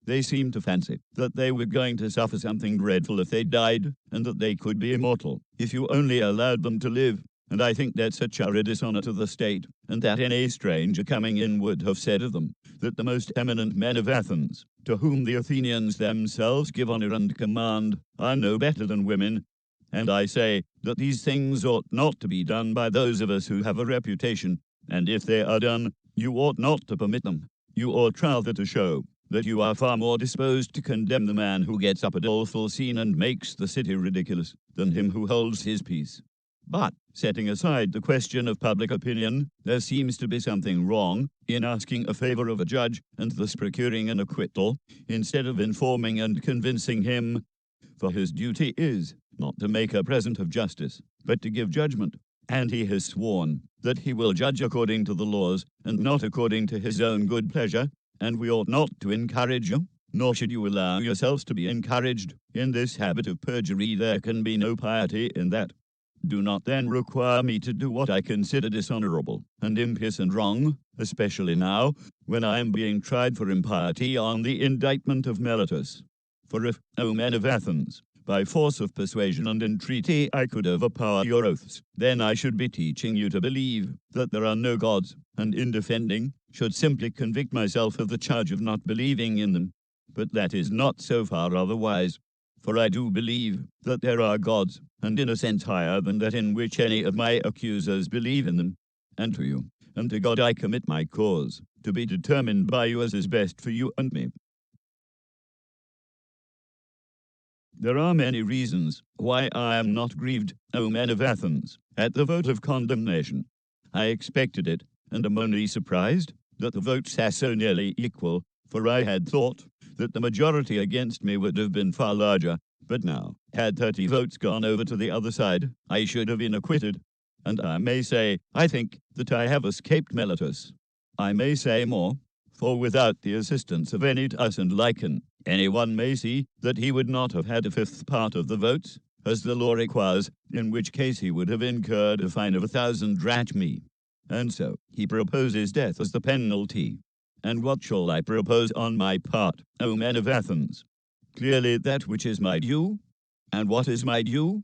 They seem to fancy that they were going to suffer something dreadful if they died, and that they could be immortal, if you only allowed them to live. And I think that such are a dishonor to the state, and that any stranger coming in would have said of them, that the most eminent men of Athens, to whom the Athenians themselves give honor and command, are no better than women. And I say that these things ought not to be done by those of us who have a reputation, and if they are done, you ought not to permit them. You ought rather to show that you are far more disposed to condemn the man who gets up a doleful scene and makes the city ridiculous, than him who holds his peace. But, setting aside the question of public opinion, there seems to be something wrong in asking a favor of a judge and thus procuring an acquittal, instead of informing and convincing him. For his duty is not to make a present of justice, but to give judgment. And he has sworn that he will judge according to the laws, and not according to his own good pleasure, and we ought not to encourage you, nor should you allow yourselves to be encouraged in this habit of perjury. There can be no piety in that. Do not then require me to do what I consider dishonorable, and impious and wrong, especially now, when I am being tried for impiety on the indictment of Meletus. For if, O men of Athens, by force of persuasion and entreaty I could overpower your oaths, then I should be teaching you to believe that there are no gods, and in defending, should simply convict myself of the charge of not believing in them. But that is not so far otherwise. For I do believe that there are gods, and in a sense higher than that in which any of my accusers believe in them. And to you, and to God I commit my cause, to be determined by you as is best for you and me. There are many reasons why I am not grieved, O men of Athens, at the vote of condemnation. I expected it, and am only surprised that the votes are so nearly equal, for I had thought that the majority against me would have been far larger, but now, had 30 votes gone over to the other side, I should have been acquitted. And I may say, I think, that I have escaped Meletus. I may say more, for without the assistance of Anytus and Lycon, anyone may see that he would not have had a fifth part of the votes, as the law requires, in which case he would have incurred a fine of 1,000 drachmae. And so, he proposes death as the penalty. And what shall I propose on my part, O men of Athens? Clearly that which is my due. And what is my due?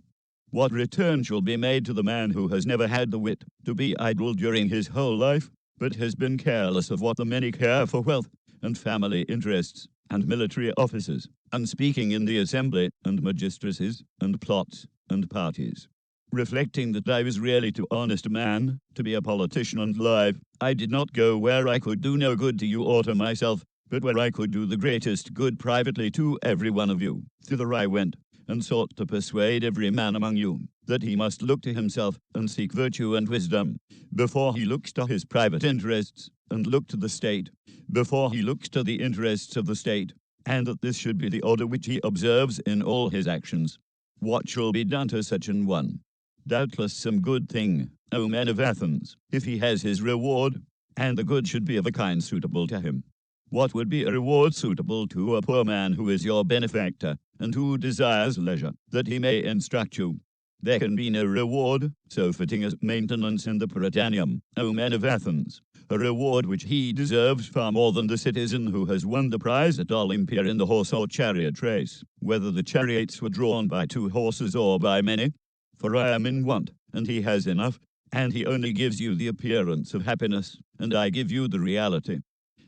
What return shall be made to the man who has never had the wit to be idle during his whole life, but has been careless of what the many care for wealth, and family interests, and military offices, and speaking in the assembly, and magistracies, and plots, and parties? Reflecting that I was really too honest a man to be a politician and lie, I did not go where I could do no good to you or to myself, but where I could do the greatest good privately to every one of you. Thither I went, and sought to persuade every man among you that he must look to himself and seek virtue and wisdom, before he looks to his private interests, and look to the state, before he looks to the interests of the state, and that this should be the order which he observes in all his actions. What shall be done to such an one? Doubtless some good thing, O men of Athens, if he has his reward, and the good should be of a kind suitable to him. What would be a reward suitable to a poor man who is your benefactor, and who desires leisure, that he may instruct you? There can be no reward so fitting as maintenance in the Prytaneum, O men of Athens, a reward which he deserves far more than the citizen who has won the prize at Olympia in the horse or chariot race, whether the chariots were drawn by 2 horses or by many. For I am in want, and he has enough, and he only gives you the appearance of happiness, and I give you the reality.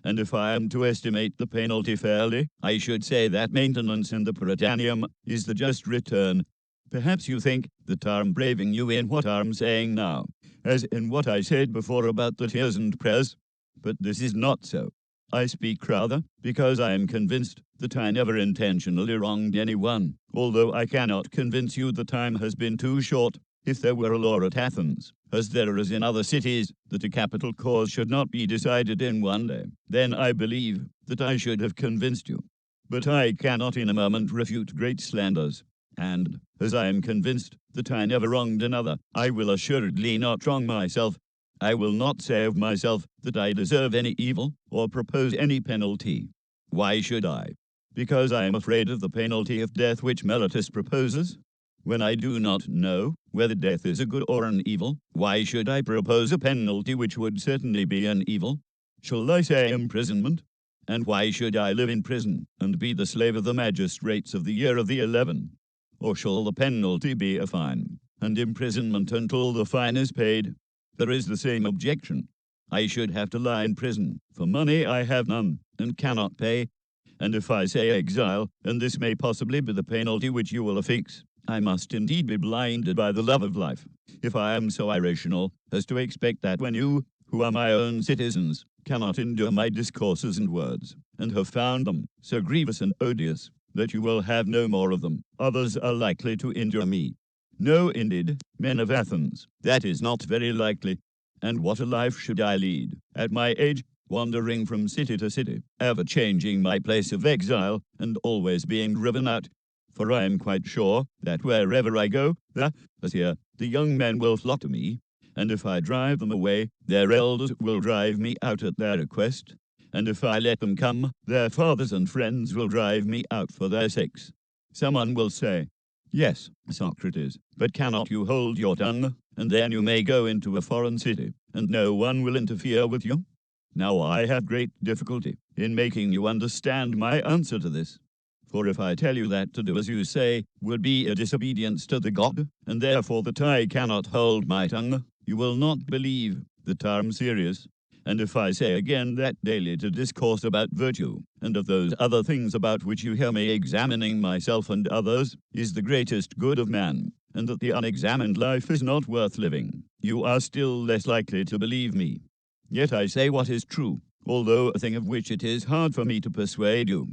And if I am to estimate the penalty fairly, I should say that maintenance in the Prytaneum is the just return. Perhaps you think that I am braving you in what I am saying now, as in what I said before about the tears and prayers, but this is not so. I speak rather because I am convinced that I never intentionally wronged anyone, although I cannot convince you the time has been too short. If there were a law at Athens, as there is in other cities, that a capital cause should not be decided in one day, then I believe that I should have convinced you. But I cannot in a moment refute great slanders, and, as I am convinced that I never wronged another, I will assuredly not wrong myself. I will not say of myself that I deserve any evil, or propose any penalty. Why should I? Because I am afraid of the penalty of death which Meletus proposes? When I do not know whether death is a good or an evil, why should I propose a penalty which would certainly be an evil? Shall I say imprisonment? And why should I live in prison, and be the slave of the magistrates of the year of the 11? Or shall the penalty be a fine, and imprisonment until the fine is paid? There is the same objection. I should have to lie in prison, for money I have none, and cannot pay. And if I say exile, and this may possibly be the penalty which you will affix, I must indeed be blinded by the love of life, if I am so irrational as to expect that when you, who are my own citizens, cannot endure my discourses and words, and have found them so grievous and odious, that you will have no more of them, others are likely to endure me. No, indeed, men of Athens, that is not very likely. And what a life should I lead, at my age, wandering from city to city, ever changing my place of exile, and always being driven out? For I am quite sure that wherever I go, as here, the young men will flock to me, and if I drive them away, their elders will drive me out at their request, and if I let them come, their fathers and friends will drive me out for their sakes. Someone will say, "Yes, Socrates, but cannot you hold your tongue, and then you may go into a foreign city, and no one will interfere with you?" Now I have great difficulty in making you understand my answer to this. For if I tell you that to do as you say would be a disobedience to the god, and therefore that I cannot hold my tongue, you will not believe that I am serious. And if I say again that daily to discourse about virtue, and of those other things about which you hear me examining myself and others, is the greatest good of man, and that the unexamined life is not worth living, you are still less likely to believe me. Yet I say what is true, although a thing of which it is hard for me to persuade you.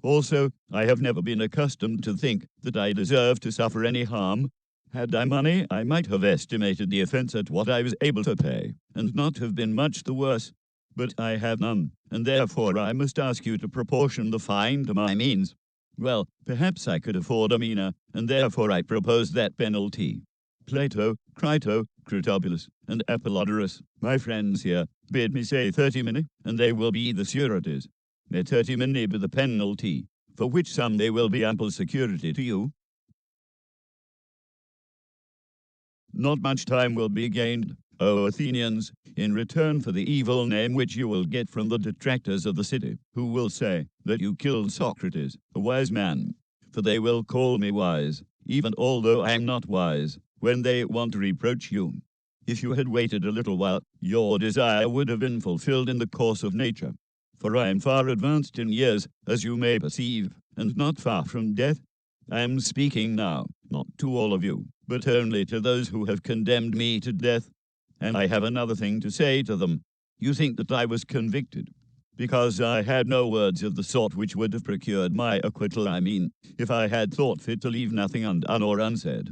Also, I have never been accustomed to think that I deserve to suffer any harm. Had I money, I might have estimated the offence at what I was able to pay, and not have been much the worse. But I have none, and therefore I must ask you to proportion the fine to my means. Well, perhaps I could afford a mina, and therefore I propose that penalty. Plato, Crito, Critobulus, and Apollodorus, my friends here, bid me say 30 minae, and they will be the sureties. May 30 minae be the penalty, for which sum they will be ample security to you. Not much time will be gained, O Athenians, in return for the evil name which you will get from the detractors of the city, who will say that you killed Socrates, a wise man. For they will call me wise, even although I am not wise, when they want to reproach you. If you had waited a little while, your desire would have been fulfilled in the course of nature. For I am far advanced in years, as you may perceive, and not far from death. I am speaking now, not to all of you, but only to those who have condemned me to death. And I have another thing to say to them. You think that I was convicted, because I had no words of the sort which would have procured my acquittal. I mean, if I had thought fit to leave nothing undone or unsaid.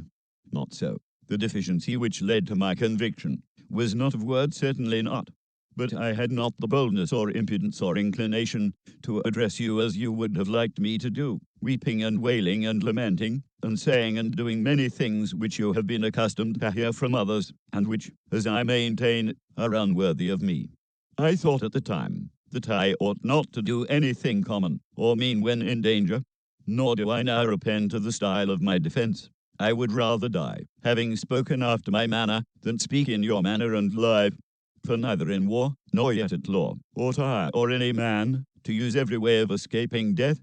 Not so. The deficiency which led to my conviction was not of words, certainly not. But I had not the boldness or impudence or inclination to address you as you would have liked me to do, weeping and wailing and lamenting, and saying and doing many things which you have been accustomed to hear from others, and which, as I maintain, are unworthy of me. I thought at the time that I ought not to do anything common or mean when in danger, nor do I now repent of the style of my defence. I would rather die, having spoken after my manner, than speak in your manner and live. For neither in war, nor yet at law, ought I or any man to use every way of escaping death.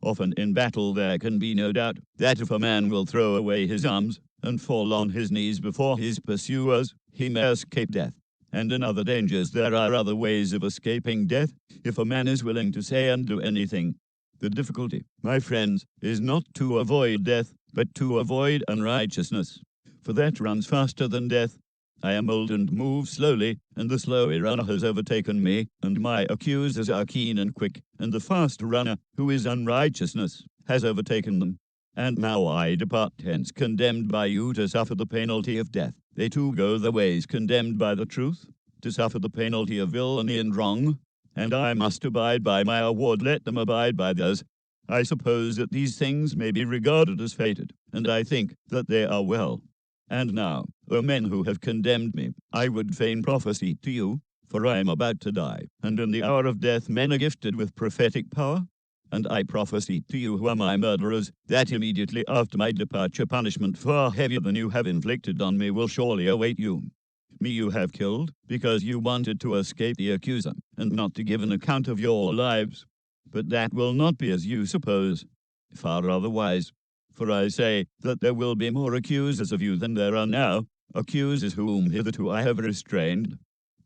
Often in battle there can be no doubt that if a man will throw away his arms and fall on his knees before his pursuers, he may escape death. And in other dangers there are other ways of escaping death, if a man is willing to say and do anything. The difficulty, my friends, is not to avoid death, but to avoid unrighteousness. For that runs faster than death. I am old and move slowly, and the slow runner has overtaken me, and my accusers are keen and quick, and the fast runner, who is unrighteousness, has overtaken them. And now I depart hence, condemned by you to suffer the penalty of death. They too go their ways, condemned by the truth, to suffer the penalty of villainy and wrong. And I must abide by my award, let them abide by theirs. I suppose that these things may be regarded as fated, and I think that they are well. And now, O men who have condemned me, I would fain prophesy to you, for I am about to die, and in the hour of death men are gifted with prophetic power. And I prophesy to you who are my murderers, that immediately after my departure punishment far heavier than you have inflicted on me will surely await you. Me you have killed, because you wanted to escape the accuser, and not to give an account of your lives. But that will not be as you suppose, far otherwise. For I say that there will be more accusers of you than there are now, accusers whom hitherto I have restrained.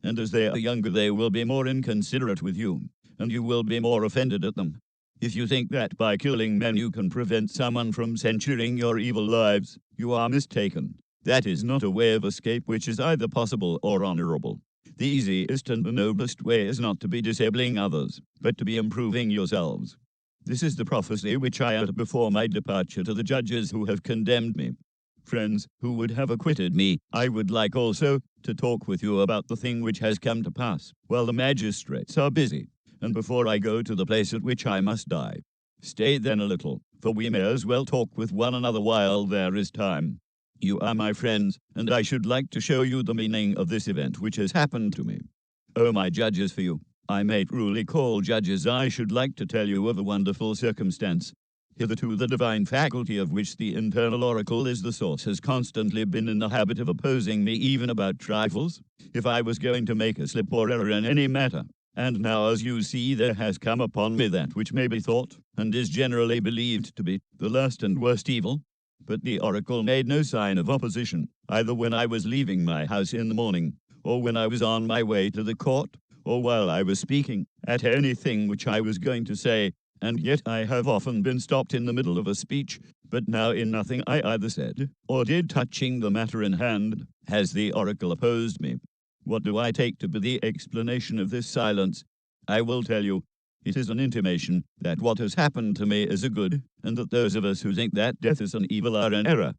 And as they are younger they will be more inconsiderate with you, and you will be more offended at them. If you think that by killing men you can prevent someone from censuring your evil lives, you are mistaken. That is not a way of escape which is either possible or honorable. The easiest and the noblest way is not to be disabling others, but to be improving yourselves. This is the prophecy which I uttered before my departure to the judges who have condemned me. Friends who would have acquitted me, I would like also to talk with you about the thing which has come to pass, while the magistrates are busy, and before I go to the place at which I must die. Stay then a little, for we may as well talk with one another while there is time. You are my friends, and I should like to show you the meaning of this event which has happened to me. O my judges for you, I may truly call judges, I should like to tell you of a wonderful circumstance. Hitherto the divine faculty of which the internal oracle is the source has constantly been in the habit of opposing me even about trifles, if I was going to make a slip or error in any matter. And now as you see there has come upon me that which may be thought, and is generally believed to be, the last and worst evil. But the oracle made no sign of opposition, either when I was leaving my house in the morning, or when I was on my way to the court, or while I was speaking at anything which I was going to say, and yet I have often been stopped in the middle of a speech, but now in nothing I either said or did touching the matter in hand has the oracle opposed me. What do I take to be the explanation of this silence? I will tell you. It is an intimation that what has happened to me is a good, and that those of us who think that death is an evil are in error.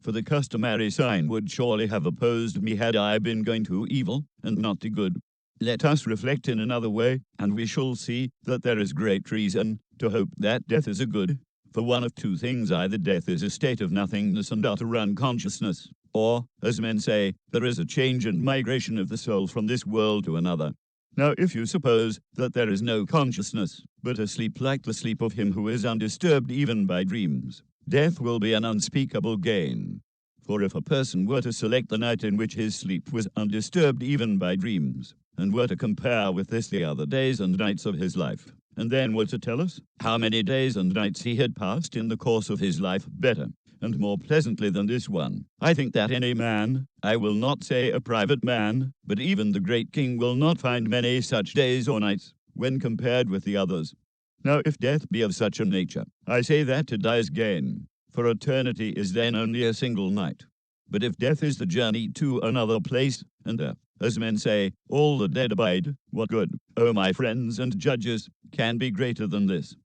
For the customary sign would surely have opposed me had I been going to evil, and not to good. Let us reflect in another way, and we shall see that there is great reason to hope that death is a good. For one of two things: either death is a state of nothingness and utter unconsciousness, or, as men say, there is a change and migration of the soul from this world to another. Now, if you suppose that there is no consciousness, but a sleep like the sleep of him who is undisturbed even by dreams, death will be an unspeakable gain. For if a person were to select the night in which his sleep was undisturbed even by dreams, and were to compare with this the other days and nights of his life, and then were to tell us how many days and nights he had passed in the course of his life better and more pleasantly than this one, I think that any man, I will not say a private man, but even the great king will not find many such days or nights, when compared with the others. Now if death be of such a nature, I say that to die is gain, for eternity is then only a single night. But if death is the journey to another place, and there, as men say, all the dead abide, what good, O my friends and judges, can be greater than this?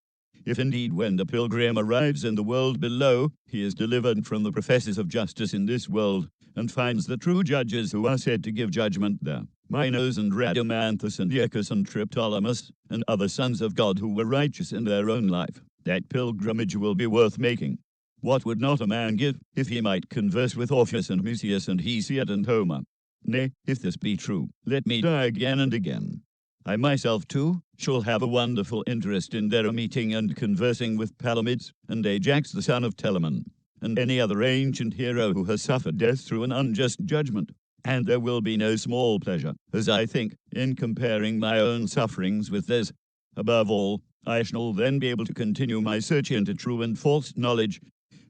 If indeed when the pilgrim arrives in the world below, he is delivered from the professors of justice in this world, and finds the true judges who are said to give judgment there, Minos and Rhadamanthus and Aeacus and Triptolemus, and other sons of God who were righteous in their own life, that pilgrimage will be worth making. What would not a man give, if he might converse with Orpheus and Musaeus and Hesiod and Homer? Nay, if this be true, let me die again and again. I myself, too, shall have a wonderful interest in their meeting and conversing with Palamedes, and Ajax the son of Telamon, and any other ancient hero who has suffered death through an unjust judgment. And there will be no small pleasure, as I think, in comparing my own sufferings with theirs. Above all, I shall then be able to continue my search into true and false knowledge,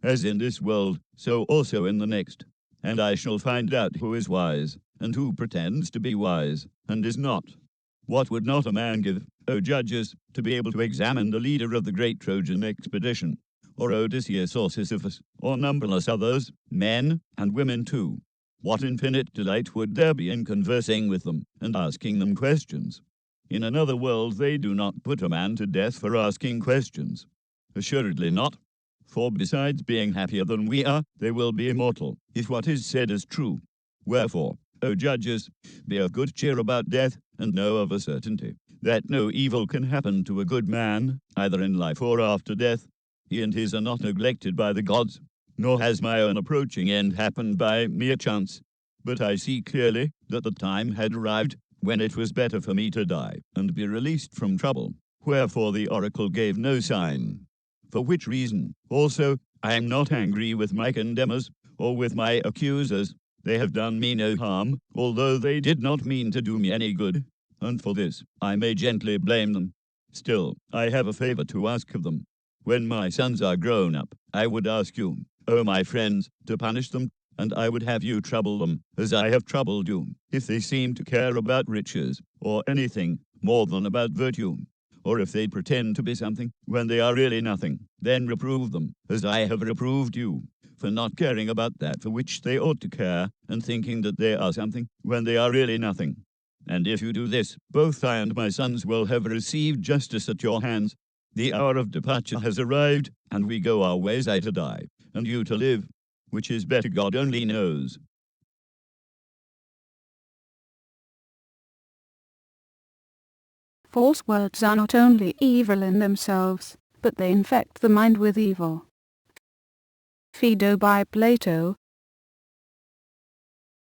as in this world, so also in the next. And I shall find out who is wise, and who pretends to be wise, and is not. What would not a man give, O judges, to be able to examine the leader of the great Trojan expedition, or Odysseus or Sisyphus, or numberless others, men and women too? What infinite delight would there be in conversing with them, and asking them questions? In another world they do not put a man to death for asking questions. Assuredly not. For besides being happier than we are, they will be immortal, if what is said is true. Wherefore, O judges, be of good cheer about death, and know of a certainty that no evil can happen to a good man, either in life or after death. He and his are not neglected by the gods, nor has my own approaching end happened by mere chance. But I see clearly that the time had arrived when it was better for me to die, and be released from trouble. Wherefore the oracle gave no sign. For which reason, also, I am not angry with my condemners, or with my accusers. They have done me no harm, although they did not mean to do me any good, and for this I may gently blame them. Still, I have a favor to ask of them. When my sons are grown up, I would ask you, O my friends, to punish them, and I would have you trouble them, as I have troubled you, if they seem to care about riches, or anything, more than about virtue. Or if they pretend to be something, when they are really nothing, then reprove them, as I have reproved you, for not caring about that for which they ought to care, and thinking that they are something, when they are really nothing. And if you do this, both I and my sons will have received justice at your hands. The hour of departure has arrived, and we go our ways, I to die, and you to live, which is better God only knows. False words are not only evil in themselves, but they infect the mind with evil. Phaedo by Plato,